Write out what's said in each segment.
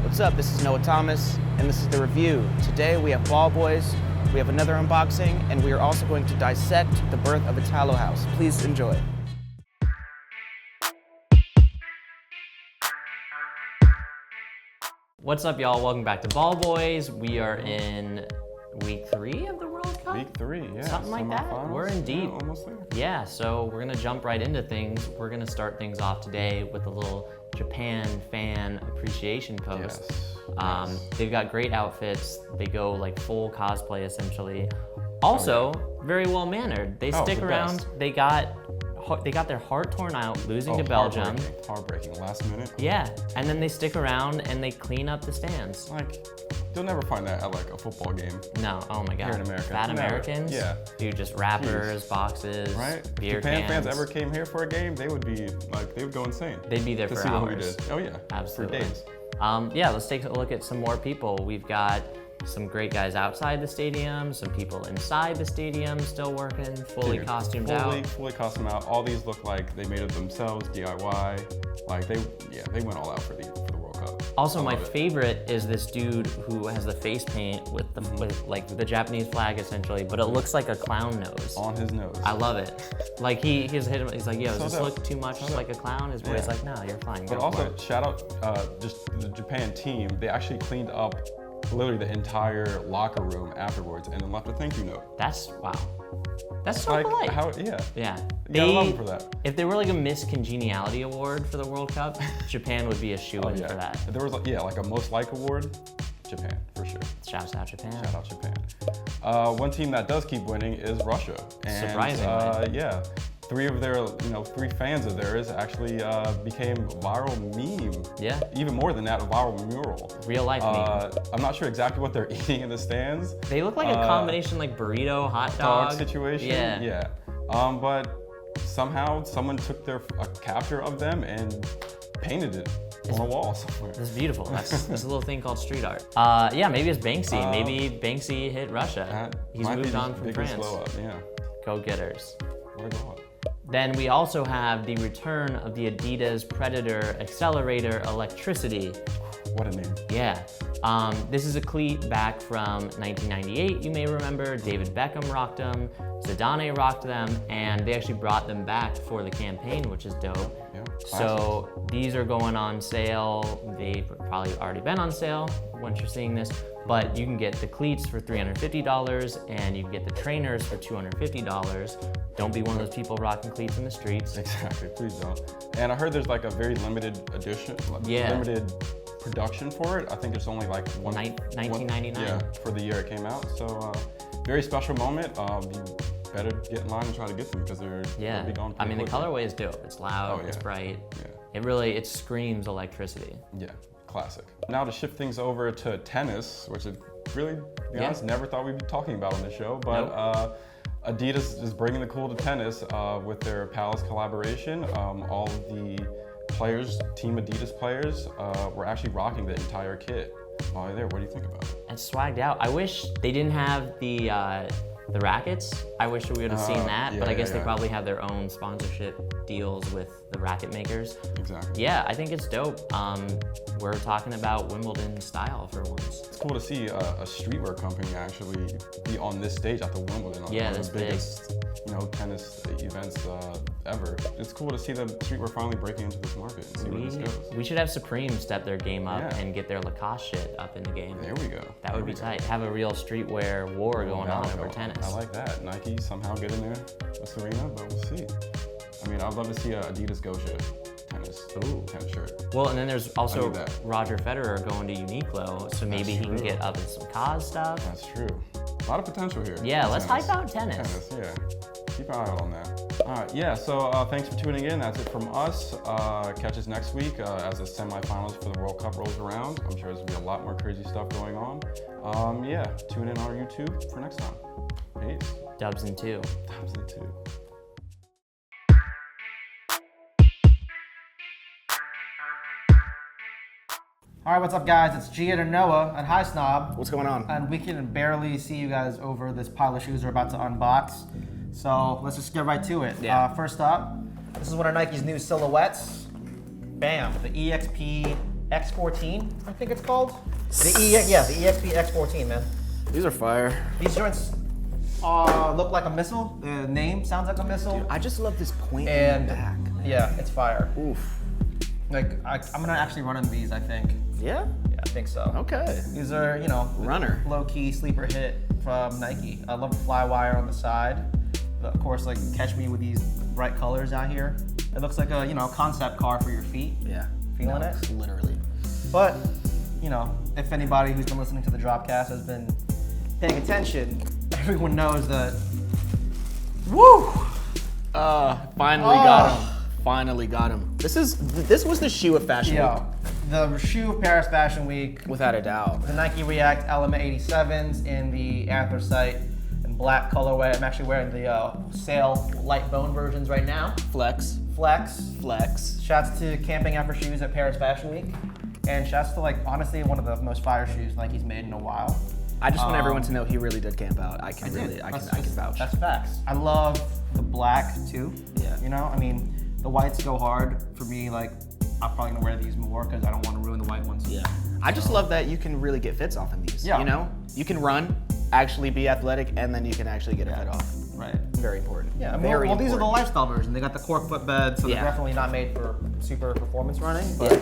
What's up? This is Noah Thomas, and this is the review. Today we have Ball Boys, we have another unboxing, and we are also going to dissect the birth of Italo house. Please enjoy. What's up, y'all? Welcome back to Ball Boys. We are in week 3 of the World Cup? Week 3, yeah. Something like that. We're in deep. Yeah, almost there. Yeah, so we're gonna jump right into things. We're gonna start things off today with a little Japan fan appreciation post. Yes. They've got great outfits. They go like full cosplay essentially. Also, very well mannered. They stick around. Best. They got their heart torn out losing to Belgium. Heartbreaking, last minute. Yeah, and then they stick around and they clean up the stands. Like, you'll never find that at like a football game. No, oh my God. Here in America. Fat Never. Americans? Yeah. Dude, just wrappers, boxes, Right? beer Japan cans. fans ever came here for a game, they would be like, they would go insane. They'd be there to for see hours. what we did. Oh yeah. Absolutely. For days. Yeah, let's take a look at some more people. We've got some great guys outside the stadium, some people inside the stadium still working, fully costumed out. Fully costumed out. All these look like they made it themselves, DIY. Like they went all out for the World Cup. Also, my favorite is this dude who has the face paint with the with like the Japanese flag essentially, but it looks like a clown nose. On his nose. I love it. Like he's hit him. He's like, "Yo, does this dope. look too much like a clown?" His boy's like, "No, you're fine." But Go for also, it." shout out just the Japan team. They actually cleaned up literally the entire locker room afterwards and then left a thank you note. That's wow. That's so Like, polite. yeah. Yeah. You gotta love them for that. If there were like a Miss Congeniality award for the World Cup, Japan would be a shoo-in for that. If there was like a most like award, Japan for sure. Shouts out Japan. Shout out Japan. One team that does keep winning is Russia. And, Surprisingly. yeah. 3 of their, 3 fans of theirs actually became viral meme. Yeah. Even more than that, a viral mural. Real life meme. I'm not sure exactly what they're eating in the stands. They look like a combination like burrito, hot dog. Situation. Yeah. But somehow someone took a capture of them and painted it on a wall somewhere. That's beautiful. That's a little thing called street art. Yeah, maybe it's Banksy. Maybe Banksy hit Russia. He's moved on from France. Slow up, yeah. Go getters. What a god. Then we also have the return of the Adidas Predator Accelerator Electricity. What a name. Yeah. This is a cleat back from 1998, you may remember. David Beckham rocked them, Zidane rocked them, and they actually brought them back for the campaign, which is dope. Yeah, so these are going on sale. They've probably already been on sale once you're seeing this, but you can get the cleats for $350 and you can get the trainers for $250. Don't be one of those people rocking cleats in the streets. Exactly, please don't. And I heard there's like a very limited edition, limited production for it. I think there's only like one. 1999. Yeah, for the year it came out. So very special moment. You better get in line and try to get them because they'll be gone. I mean, the colorway is dope. It's loud, it's bright. Yeah. It screams electricity. Yeah, classic. Now to shift things over to tennis, which is really, to be honest, never thought we'd be talking about on the show, but Adidas is bringing the cool to tennis with their Palace collaboration. All of the players, Team Adidas players, were actually rocking the entire kit. While you're there, what do you think about it? It's swagged out. I wish they didn't have the rackets. I wish we would have seen that, but I guess they probably have their own sponsorship deals with the racket makers. Exactly. Yeah, I think it's dope. We're talking about Wimbledon style for once. It's cool to see a streetwear company actually be on this stage at the Wimbledon. One of the biggest, tennis events ever. It's cool to see the streetwear finally breaking into this market and see where this goes. We should have Supreme step their game up and get their Lacoste shit up in the game. There we go. That would be tight. Have a real streetwear war going on over tennis. I like that. Nike somehow get in there with Serena, but we'll see. I mean, I'd love to see a Adidas Gosha tennis shirt. Well, and then there's also Roger Federer going to Uniqlo, so maybe he can get up in some cause stuff. That's true. A lot of potential here. Yeah, let's hype out tennis. Yeah. Keep an eye out on that. All right, yeah, so thanks for tuning in. That's it from us. Catch us next week as the semifinals for the World Cup rolls around. I'm sure there's going to be a lot more crazy stuff going on. Tune in on our YouTube for next time. Peace. Dubs in 2. Dubs in 2. All right, what's up, guys? It's Gia and Noah at Highsnob. What's going on? And we can barely see you guys over this pile of shoes we're about to unbox. So let's just get right to it. First up, this is one of Nike's new silhouettes. Bam, the EXP X14, I think it's called. The EXP X14, man. These are fire. These joints look like a missile. The name sounds like a missile. Dude, I just love this point in And the back. yeah, it's fire. Oof. Like I'm gonna actually run in these, I think. Yeah? Yeah, I think so. Okay. These are, you know, Runner. low-key sleeper hit from Nike. I love the fly wire on the side. Of course, like catch me with these bright colors out here. It looks like a, you know, concept car for your feet. Yeah. Feeling it? Literally. But, you know, if anybody who's been listening to the Dropcast has been paying attention, everyone knows that. Woo! Finally got him. Finally got him. This was the shoe of Fashion Yo, Week. the shoe of Paris Fashion Week. Without a doubt. The Nike React Element 87s in the anthracite and black colorway. I'm actually wearing the Sail light bone versions right now. Flex. Flex. Shouts to Camping After Shoes at Paris Fashion Week. And shouts to, like, honestly, one of the most fire shoes Nike's made in a while. I just want everyone to know he really did camp out. I can vouch. That's facts. I love the black too. Yeah. You know, I mean, the whites go hard for me. Like, I'm probably gonna wear these more because I don't want to ruin the white ones. Yeah. I just love that you can really get fits off in these. Yeah. You know, you can run, actually be athletic, and then you can actually get a fit off. Right. Very important. Yeah. Very Well, these are the important. lifestyle version. They got the cork footbed, so Yeah. they're definitely not made for super performance running, but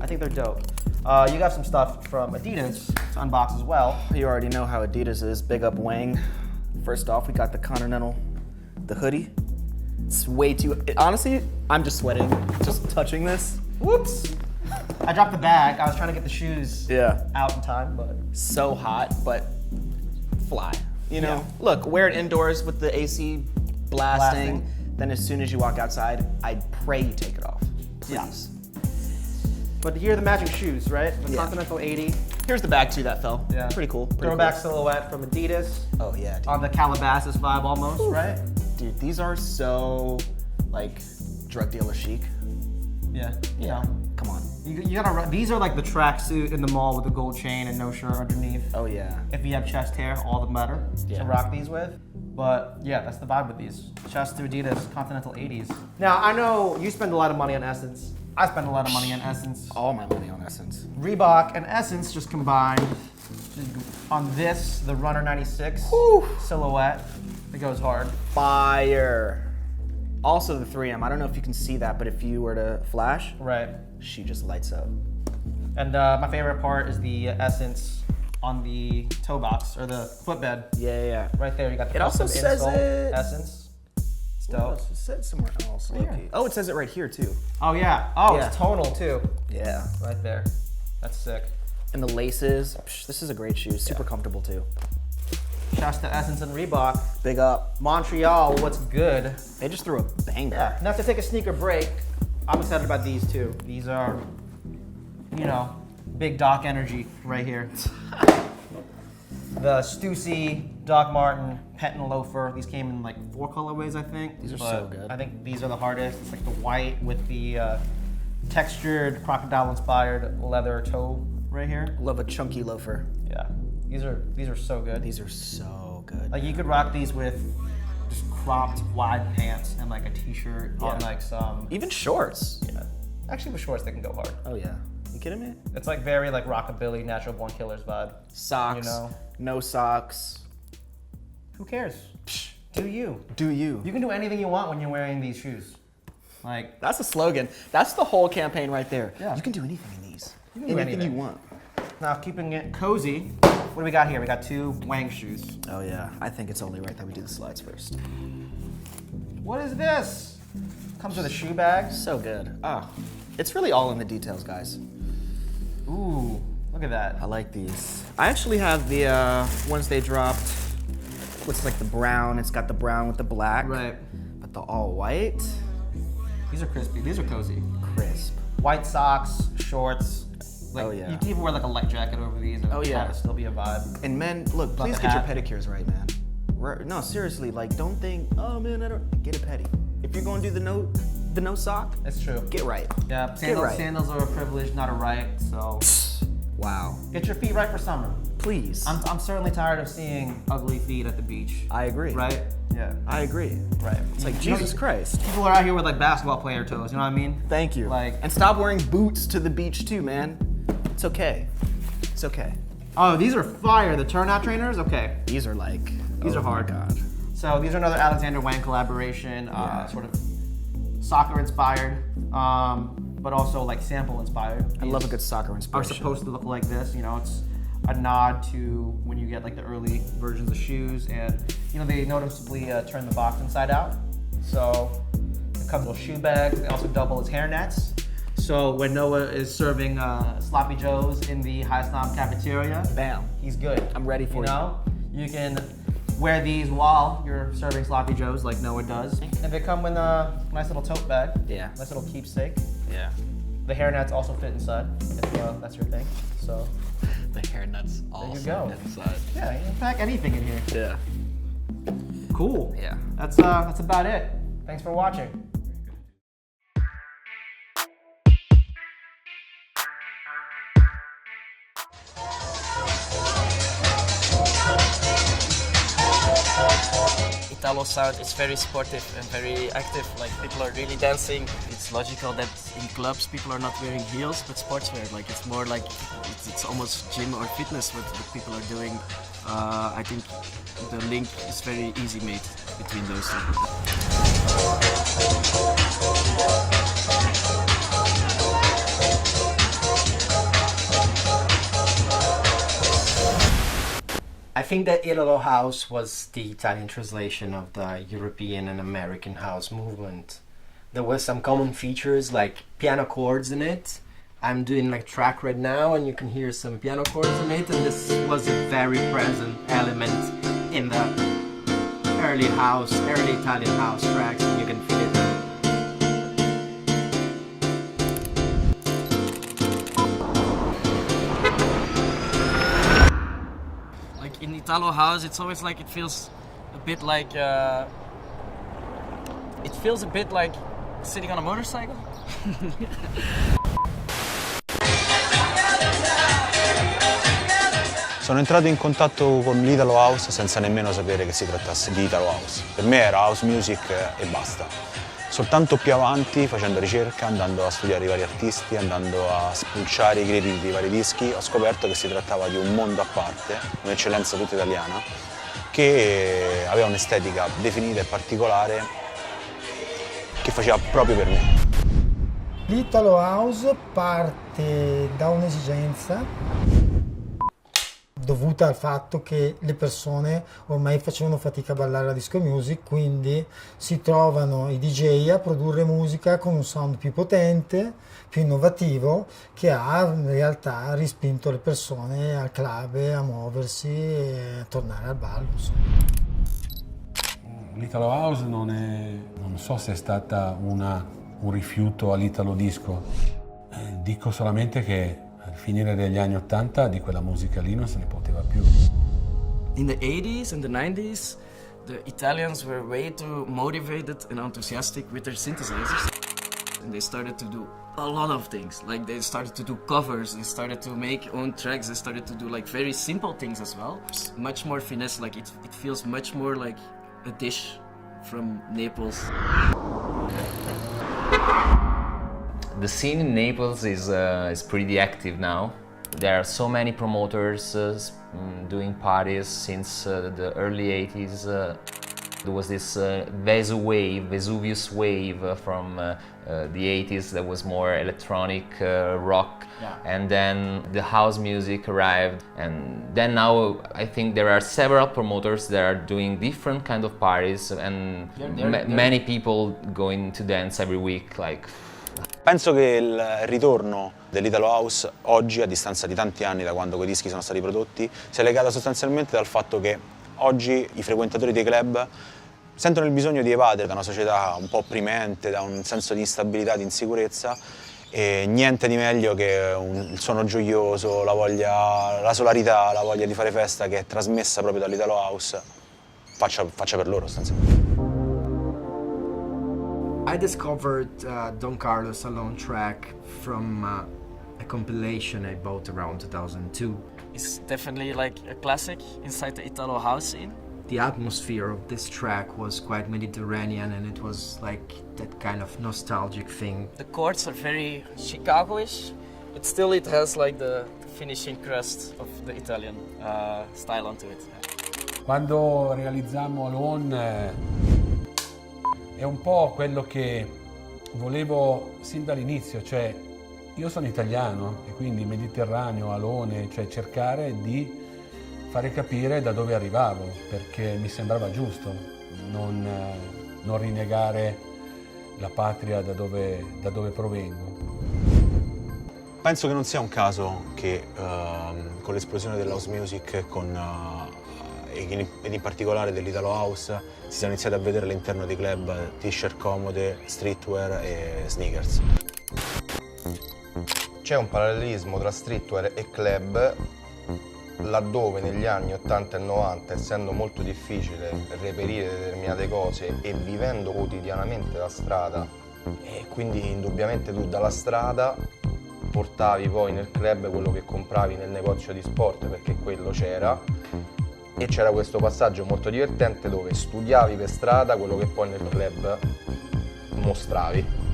I think they're dope. You got some stuff from Adidas to unbox as well. You already know how Adidas is. Big up Wang. First off, we got the Continental, the hoodie. It's way too, honestly, I'm just sweating just touching this. Whoops. I dropped the bag. I was trying to get the shoes out in time, but So hot, but fly. You know, Yeah. look, wear it indoors with the AC blasting. Blasting. Then as soon as you walk outside, I pray you take it off. Please. But here are the matching shoes, right? The Yeah. Continental 80. Here's the bag too that fell. Yeah. Pretty cool. Pretty Throwback cool. silhouette from Adidas. Oh yeah, dude. On the Calabasas vibe almost, right? Dude, these are so like drug dealer chic. Yeah. You know, Come on. you gotta run. These are like the tracksuit in the mall with the gold chain and no shirt underneath. Oh yeah. If you have chest hair, all the better Yeah. to rock these with. But yeah, that's the vibe with these. Shouts to Adidas Continental 80s. Now, I know you spend a lot of money on Essence. I spend a lot of money on Essence. All my money on Essence. Reebok and Essence just combined on this, the Runner 96 silhouette. It goes hard. Fire. Also the 3M. I don't know if you can see that, but if you were to flash, Right. she just lights up. And my favorite part is the Essence on the toe box or the footbed. Yeah. Right there, you got the It also custom says insole it- Essence. It's Oh, dope. it said somewhere else. Here. low-key. Oh, it says it right here too. Oh yeah. Oh, Yeah. it's tonal too. Yeah. Right there. That's sick. And the laces. This is a great shoe. Super comfortable too. Shouts to Essence and Reebok. Big up. Montreal, what's good? They just threw a banger. Yeah. Now to take a sneaker break, I'm excited about these too. These are, you know, big Doc energy right here. The Stussy, Doc Martin, Penton Loafer. These came in like 4 colorways, I think. These are but so good. I think these are the hardest. It's like the white with the textured crocodile-inspired leather toe right here. Love a chunky loafer. Yeah. These are so good. These are so good. Like you could rock these with just cropped wide pants and like a t-shirt on like some. Even shorts. Yeah. Actually, with shorts they can go hard. Oh yeah. You kidding me? It's like very like rockabilly, Natural Born Killers vibe. Socks. You know. No socks. Who cares? Do you? Do you? You can do anything you want when you're wearing these shoes. Like That's the slogan. That's the whole campaign right there. Yeah. You can do anything in these. You can do anything anything. you want. now, keeping it cozy. What do we got here? We got 2 Wang shoes. Oh yeah. I think it's only right that we do the slides first. What is this? Comes with a shoe bag. So good. Oh, it's really all in the details, guys. Ooh, look at that. I like these. I actually have the ones they dropped. What's like the brown? It's got the brown with the black. Right. But the all white, These are crispy. These are cozy. crisp. White socks, shorts. Like, Oh, yeah. You can even wear like a light jacket over these and Oh, yeah. it'll still be a vibe. And men, look, Love please the get your hat. pedicures right, man. No, seriously, like don't think, oh man, I don't get a pedi. If you're gonna do the no sock, It's true. get right. Yeah, sandals, right. sandals are a privilege, not a right. So Wow. get your feet right for summer. please. I'm certainly tired of seeing ugly feet at the beach. I agree. Right? Yeah. I agree. Right. It's like, Jesus Christ. People are out here with like basketball player toes, you know what I mean? Thank you. Like- and stop wearing boots to the beach too, man. It's okay. It's okay. Oh, these are fire. The turnout trainers? Okay. These are like, These are hard. Oh my God. So these are another Alexander Wang collaboration, sort of soccer inspired, but also like sample inspired. I love a good soccer Are inspiration. supposed to look like this, you know, it's a nod to when you get like the early versions of shoes, and you know, they noticeably turn the box inside out. So it comes with shoe bags. They also double as hair nets. So when Noah is serving sloppy joes in the High Snob cafeteria, Bam. he's good. I'm ready for you know? You can wear these while you're serving sloppy joes like Noah does. And they come in a nice little tote bag. Yeah. Nice little keepsake. Yeah. The hair nets also fit inside, if that's your thing. So The hairnets there also you go. inside. Yeah, you can pack anything in here. Yeah. Cool. Yeah. That's about it. Thanks for watching. Italo sound is very sportive and very active, like people are really dancing. It's logical that in clubs people are not wearing heels but sportswear, like it's more like it's almost gym or fitness what people are doing. I think the link is very easy made between those two. I think that Italo house was the Italian translation of the European and American house movement. There were some common features like piano chords in it. I'm doing like track right now and you can hear some piano chords in it, and this was a very present element in the early Italian house tracks, and you can feel it. Like in Italo house, it's always like it feels a bit like sitting on a motorcycle. Sono entrato in contatto con l'Italo House senza nemmeno sapere che si trattasse di Italo House. Per me era house music e basta. Soltanto più avanti, facendo ricerca, andando a studiare i vari artisti, andando a spulciare i crediti dei vari dischi, ho scoperto che si trattava di un mondo a parte, un'eccellenza tutta italiana, che aveva un'estetica definita e particolare che faceva proprio per me. L'Italo House parte da un'esigenza dovuta al fatto che le persone ormai facevano fatica a ballare la disco music, quindi si trovano i DJ a produrre musica con un sound più potente, più innovativo, che ha in realtà rispinto le persone al club, a muoversi e a tornare al ballo. L'Italo House non so se è stata un rifiuto all'Italo Disco, dico solamente che al finire degli anni '80 di quella musica lì non se ne poteva più. In the 80s and the 90s, the Italians were way too motivated and enthusiastic with their synthesizers. And they started to do a lot of things. Like they started to do covers, they started to make own tracks, they started to do like very simple things as well. It's much more finesse, like it feels much more like a dish from Naples. The scene in Naples is pretty active now. There are so many promoters doing parties since the early 80s. There was this Vesuvius wave from the 80s that was more electronic rock. Yeah. And then the house music arrived, and then now I think there are several promoters that are doing different kind of parties, and many people going to dance every week. Like. Penso che il ritorno dell'Italo House oggi, a distanza di tanti anni da quando quei dischi sono stati prodotti, sia legato sostanzialmente dal fatto che oggi i frequentatori dei club sentono il bisogno di evadere da una società un po' opprimente, da un senso di instabilità, di insicurezza, e niente di meglio che il suono gioioso, la solarità, la voglia di fare festa che è trasmessa proprio dall'Italo House faccia per loro sostanzialmente. I discovered Don Carlos Alone track from a compilation I bought around 2002. It's definitely like a classic inside the Italo house scene. The atmosphere of this track was quite Mediterranean, and it was like that kind of nostalgic thing. The chords are very Chicago-ish, but still it has like the finishing crust of the Italian style onto it. Quando realizzammo Alone è un po' quello che volevo sin dall'inizio, cioè io sono italiano e quindi Mediterraneo, Alone, cioè cercare di fare capire da dove arrivavo, perché mi sembrava giusto non rinnegare la patria da dove provengo. Penso che non sia un caso che con l'esplosione dell'house music ed in particolare dell'Italo House si siano iniziati a vedere all'interno dei club t-shirt comode, streetwear e sneakers. C'è un parallelismo tra streetwear e club, laddove negli anni 80 e 90, essendo molto difficile reperire determinate cose e vivendo quotidianamente la strada, e quindi indubbiamente tu dalla strada portavi poi nel club quello che compravi nel negozio di sport, perché quello c'era, e c'era questo passaggio molto divertente dove studiavi per strada quello che poi nel club mostravi.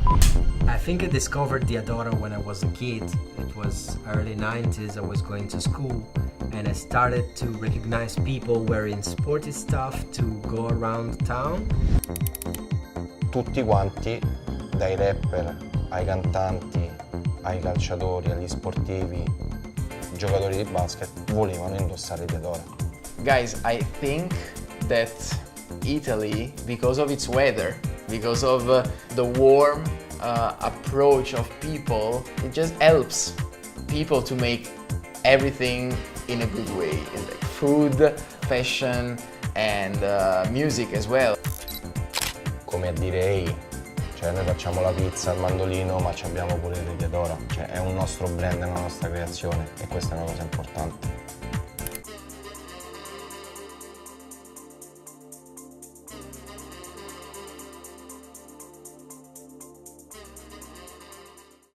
I think I discovered Diadora when I was a kid. It was early 90s, I was going to school, and I started to recognize people wearing sporty stuff to go around town. Tutti quanti, dai rapper ai cantanti, ai calciatori, agli sportivi, giocatori di basket, volevano indossare Diadora. Guys, I think that Italy, because of its weather, because of the warm approach of people, it just helps people to make everything in a good way. Like food, fashion and music as well. Come a dire, ehi, cioè noi facciamo la pizza al mandolino, ma ci abbiamo pure le Diadora, cioè è un nostro brand, è una nostra creazione e questa è una cosa importante.